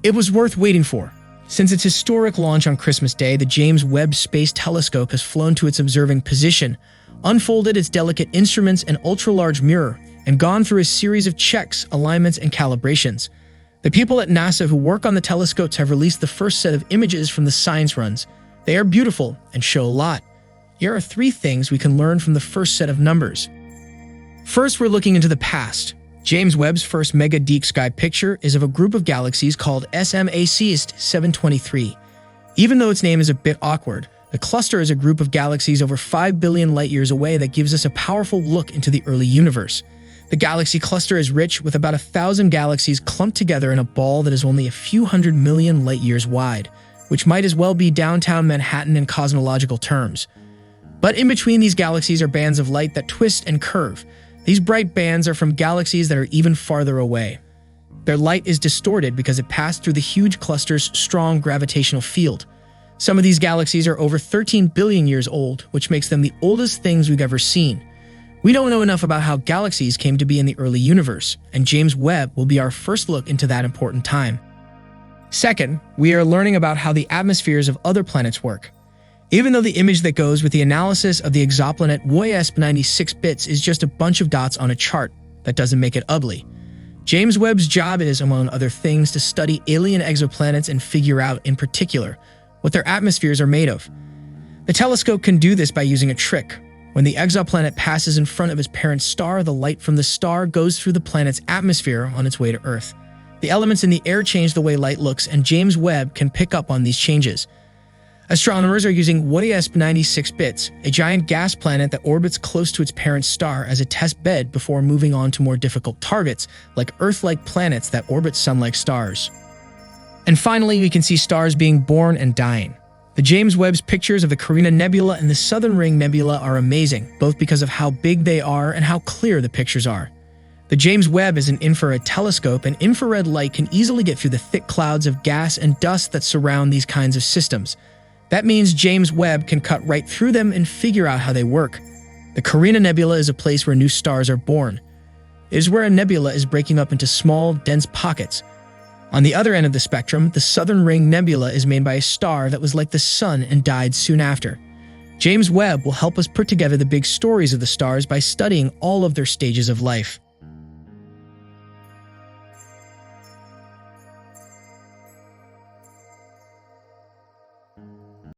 It was worth waiting for. Since its historic launch on Christmas Day, the James Webb Space Telescope has flown to its observing position, unfolded its delicate instruments and ultra-large mirror, and gone through a series of checks, alignments, and calibrations. The people at NASA who work on the telescopes have released the first set of images from the science runs. They are beautiful and show a lot. Here are 3 things we can learn from the first set of numbers. First, we're looking into the past. James Webb's first mega deep sky picture is of a group of galaxies called SMACS 723. Even though its name is a bit awkward, the cluster is a group of galaxies over 5 billion light-years away that gives us a powerful look into the early universe. The galaxy cluster is rich with about 1,000 galaxies clumped together in a ball that is only a few hundred million light-years wide, which might as well be downtown Manhattan in cosmological terms. But in between these galaxies are bands of light that twist and curve. These bright bands are from galaxies that are even farther away. Their light is distorted because it passed through the huge cluster's strong gravitational field. Some of these galaxies are over 13 billion years old, which makes them the oldest things we've ever seen. We don't know enough about how galaxies came to be in the early universe, and James Webb will be our first look into that important time. Second, we are learning about how the atmospheres of other planets work. Even though the image that goes with the analysis of the exoplanet WESP 96 bits is just a bunch of dots on a chart, that doesn't make it ugly. James Webb's job is, among other things, to study alien exoplanets and figure out, in particular, what their atmospheres are made of. The telescope can do this by using a trick. When the exoplanet passes in front of its parent star, the light from the star goes through the planet's atmosphere on its way to Earth. The elements in the air change the way light looks, and James Webb can pick up on these changes. Astronomers are using WESP 96 bits, a giant gas planet that orbits close to its parent star, as a test bed before moving on to more difficult targets, like Earth-like planets that orbit sun-like stars. And finally, we can see stars being born and dying. The James Webb's pictures of the Carina Nebula and the Southern Ring Nebula are amazing, both because of how big they are and how clear the pictures are. The James Webb is an infrared telescope, and infrared light can easily get through the thick clouds of gas and dust that surround these kinds of systems. That means James Webb can cut right through them and figure out how they work. The Carina Nebula is a place where new stars are born. It is where a nebula is breaking up into small, dense pockets. On the other end of the spectrum, the Southern Ring Nebula is made by a star that was like the Sun and died soon after. James Webb will help us put together the big stories of the stars by studying all of their stages of life.